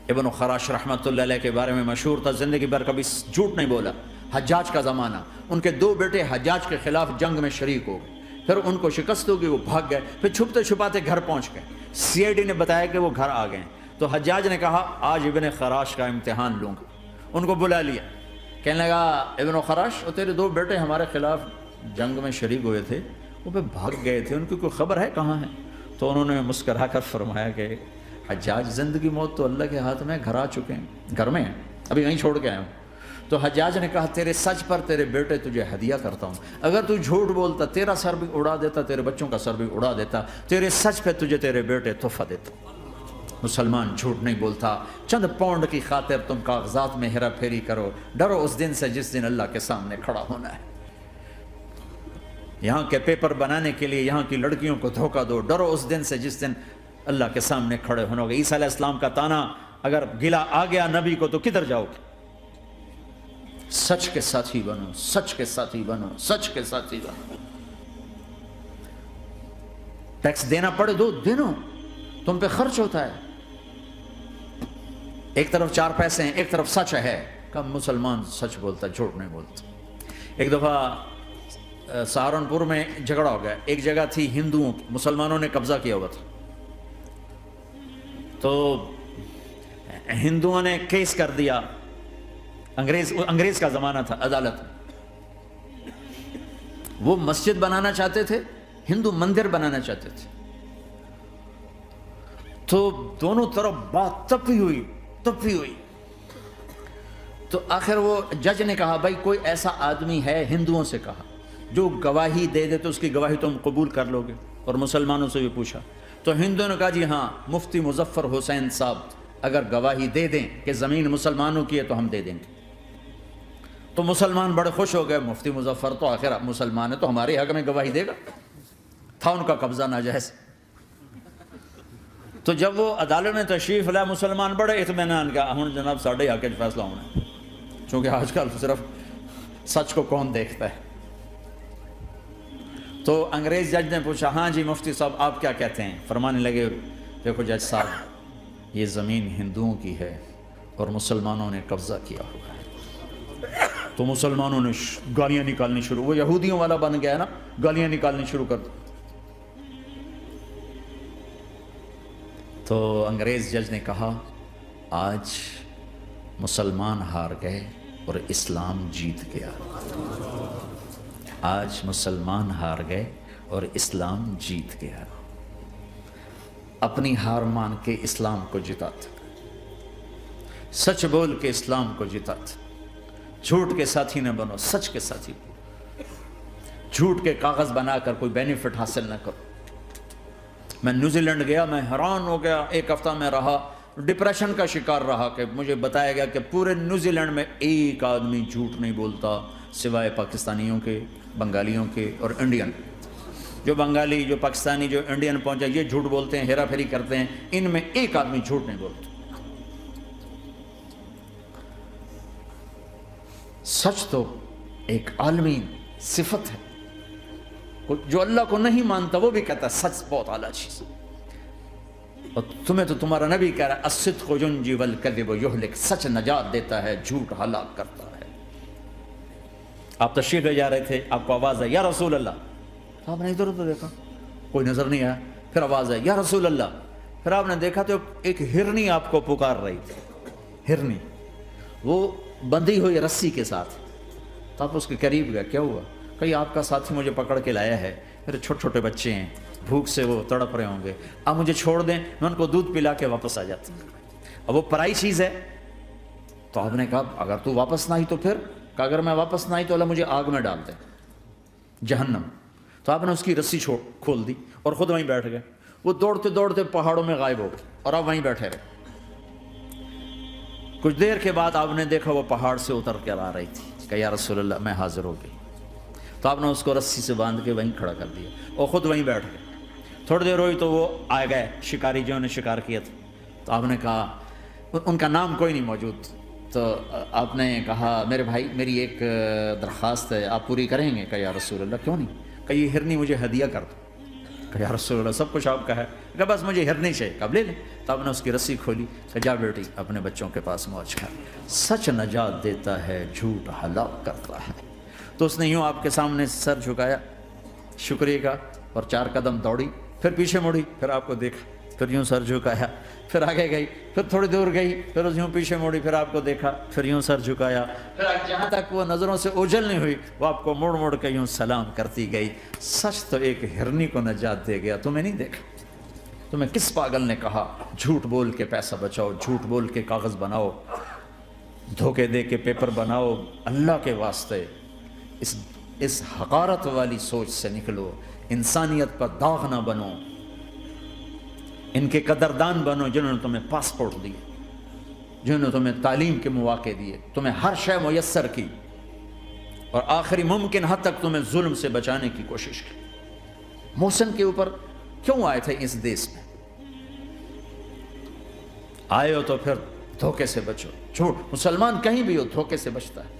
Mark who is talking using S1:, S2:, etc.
S1: ابن خراش رحمۃ اللہ علیہ کے بارے میں مشہور تھا، زندگی بھر کبھی جھوٹ نہیں بولا۔ حجاج کا زمانہ، ان کے 2 بیٹے حجاج کے خلاف جنگ میں شریک ہو گئے، پھر ان کو شکست ہوگی، وہ بھاگ گئے، پھر چھپتے چھپاتے گھر پہنچ گئے۔ سی آئی ڈی نے بتایا کہ وہ گھر آ گئے، تو حجاج نے کہا آج ابن خراش کا امتحان لوں گا۔ ان کو بلا لیا، کہنے لگا ابن خراش، وہ تیرے 2 بیٹے ہمارے خلاف جنگ میں شریک ہوئے تھے، وہ پہ بھاگ گئے تھے، ان کی کوئی خبر ہے کہاں ہے؟ تو انہوں نے مسکرا کر فرمایا کہ حجاج، زندگی موت تو اللہ کے ہاتھ میں، گھر آ چکے ہیں، گھر میں ہیں، ابھی یہیں چھوڑ کے آیا ہوں۔ تو حجاج نے کہا تیرے سچ پر تیرے بیٹے تجھے ہدیہ کرتا ہوں، اگر تو جھوٹ بولتا تیرا سر بھی اڑا دیتا، تیرے بچوں کا سر بھی اڑا دیتا، تیرے سچ پہ تجھے تیرے بیٹے تحفہ دیتا۔ مسلمان جھوٹ نہیں بولتا، چند پاؤنڈ کی خاطر تم کاغذات میں ہیرا پھیری کرو، ڈرو اس دن سے جس دن اللہ کے سامنے کھڑا ہونا ہے۔ یہاں کے پیپر بنانے کے لیے یہاں کی لڑکیوں کو دھوکہ دو، ڈرو اس دن سے جس دن اللہ کے سامنے کھڑے ہونا ہوگا۔ عیسیٰ علیہ السلام کا تانا اگر گلا آ گیا نبی کو تو کدھر جاؤ گے؟ سچ کے ساتھی بنو، سچ کے ساتھی بنو، سچ کے ساتھی بنو۔ ٹیکس دینا پڑے دو، دینو، تم پہ خرچ ہوتا ہے۔ ایک طرف 4 پیسے ہیں، ایک طرف سچ ہے، کہ مسلمان سچ بولتا، جھوٹ نہیں بولتا۔ ایک دفعہ سہارنپور میں جھگڑا ہو گیا، ایک جگہ تھی ہندوؤں کی، مسلمانوں نے قبضہ کیا ہوا تھا، تو ہندوؤں نے کیس کر دیا، انگریز کا زمانہ تھا، عدالت میں۔ وہ مسجد بنانا چاہتے تھے، ہندو مندر بنانا چاہتے تھے، تو دونوں طرف بات تپی ہوئی۔ تو آخر وہ جج نے کہا بھائی کوئی ایسا آدمی ہے، ہندوؤں سے کہا، جو گواہی دے دے تو اس کی گواہی تم قبول کر لو گے؟ اور مسلمانوں سے بھی پوچھا، تو ہندوؤں نے کہا جی ہاں، مفتی مظفر حسین صاحب اگر گواہی دے دیں کہ زمین مسلمانوں کی ہے تو ہم دے دیں گے۔ تو مسلمان بڑے خوش ہو گئے، مفتی مظفر تو آخر مسلمان ہے تو ہمارے حق میں گواہی دے گا، تھا ان کا قبضہ ناجائز۔ تو جب وہ عدالت میں تشریف لائے، مسلمان بڑے اطمینان کا، ہوں جناب ساڑھے حق فیصلہ ہونا ہے، چونکہ آج کل صرف سچ کو کون دیکھتا ہے۔ تو انگریز جج نے پوچھا ہاں جی مفتی صاحب آپ کیا کہتے ہیں؟ فرمانے لگے دیکھو جج صاحب، یہ زمین ہندوؤں کی ہے اور مسلمانوں نے قبضہ کیا ہوا ہے۔ تو مسلمانوں نے گالیاں نکالنی شروع، وہ یہودیوں والا بن گیا نا، گالیاں نکالنی شروع کر دی۔ تو انگریز جج نے کہا آج مسلمان ہار گئے اور اسلام جیت گیا، آج مسلمان ہار گئے اور اسلام جیت گیا۔ اپنی ہار مان کے اسلام کو جتاتا، سچ بول کے اسلام کو جتاتا، جھوٹ کے ساتھی نہ بنو، سچ کے ساتھی بنو۔ جھوٹ کے کاغذ بنا کر کوئی بینیفٹ حاصل نہ کرو۔ میں نیوزی لینڈ گیا، میں حیران ہو گیا، 1 ہفتہ میں رہا، ڈپریشن کا شکار رہا کہ مجھے بتایا گیا کہ پورے نیوزی لینڈ میں ایک آدمی جھوٹ نہیں بولتا سوائے پاکستانیوں کے، بنگالیوں کے اور انڈین۔ جو بنگالی، جو پاکستانی، جو انڈین پہنچا یہ جھوٹ بولتے ہیں، ہیرا پھیری کرتے ہیں، ان میں ایک آدمی جھوٹ نہیں بولتا۔ سچ تو ایک عالمی صفت ہے، جو اللہ کو نہیں مانتا وہ بھی کہتا ہے سچ بہت اعلیٰ چیز، اور تمہیں تو تمہارا نبی کہہ رہا ہے الصدق ینجی والکذب یہلک، سچ نجات دیتا ہے، جھوٹ ہلاک کرتا ہے۔ آپ تشریف لے جا رہے تھے، آپ کو آواز ہے یا رسول اللہ، آپ نے ادھر ادھر دیکھا، کوئی نظر نہیں آیا، پھر آواز ہے یا رسول اللہ، پھر آپ نے دیکھا تو ایک ہرنی آپ کو پکار رہی تھی، ہرنی، وہ بندھی ہوئی رسی کے ساتھ۔ تو آپ اس کے قریب گئے، کیا ہوا؟ کہیں آپ کا ساتھی مجھے پکڑ کے لایا ہے، میرے چھوٹے چھوٹے بچے ہیں، بھوک سے وہ تڑپ رہے ہوں گے، آپ مجھے چھوڑ دیں، میں ان کو دودھ پلا کے واپس آ جاتا ہوں۔ اب وہ پرائی چیز ہے، تو آپ نے کہا اگر تو واپس نہ آئی تو پھر، کہ اگر میں واپس نہ آئی تو اللہ مجھے آگ میں ڈال دے، جہنم۔ تو آپ نے اس کی رسی کھول دی اور خود وہیں بیٹھ گئے۔ وہ دوڑتے دوڑتے پہاڑوں میں غائب ہو گئے اور آپ وہیں بیٹھے رہے۔ کچھ دیر کے بعد آپ نے دیکھا وہ پہاڑ سے اتر کر آ رہی تھی، کہ یا رسول اللہ میں حاضر ہو گئی۔ تو آپ نے اس کو رسی سے باندھ کے وہیں کھڑا کر دیا اور خود وہیں بیٹھ گئے۔ تھوڑی دیر ہوئی تو وہ آ گئے شکاری جو نے شکار کیا تھا۔ تو آپ نے کہا، ان کا نام کوئی نہیں موجود، تو آپ نے کہا میرے بھائی میری ایک درخواست ہے، آپ پوری کریں گے؟ کہ یا رسول اللہ کیوں نہیں؟ کہ یہ ہرنی مجھے ہدیہ کر دو۔ کہ یا رسول اللہ سب کچھ آپ کا ہے، کہ بس مجھے ہرنی چاہیے، کب لے لیں. تو آپ نے اس کی رسی کھولی کہ جا بیٹی اپنے بچوں کے پاس موج کر. سچ نجات دیتا ہے، جھوٹ ہلاک کرتا ہے. تو اس نے یوں آپ کے سامنے سر جھکایا شکریہ کا اور 4 قدم دوڑی، پھر پیچھے مڑی، پھر آپ کو دیکھا، پھر یوں سر جھکایا، پھر آگے گئی، پھر تھوڑی دور گئی، پھر اس یوں پیچھے مڑی، پھر آپ کو دیکھا، پھر یوں سر جھکایا، پھر جہاں تک وہ نظروں سے اوجھل نہیں ہوئی وہ آپ کو مڑ مڑ کے یوں سلام کرتی گئی. سچ تو ایک ہرنی کو نجات دے گیا، تمہیں نہیں دیکھا. تمہیں کس پاگل نے کہا جھوٹ بول کے پیسہ بچاؤ، جھوٹ بول کے کاغذ بناؤ، دھوکے دے کے پیپر بناؤ؟ اللہ کے واسطے اس حقارت والی سوچ سے نکلو. انسانیت پر داغ نہ بنو. ان کے قدردان بنو جنہوں نے تمہیں پاسپورٹ دیے، جنہوں نے تمہیں تعلیم کے مواقع دیے، تمہیں ہر شے میسر کی، اور آخری ممکن حد تک تمہیں ظلم سے بچانے کی کوشش کی. محسن کے اوپر کیوں آئے تھے اس دیس میں؟ آئے ہو تو پھر دھوکے سے بچو. جھوٹ، مسلمان کہیں بھی ہو دھوکے سے بچتا ہے.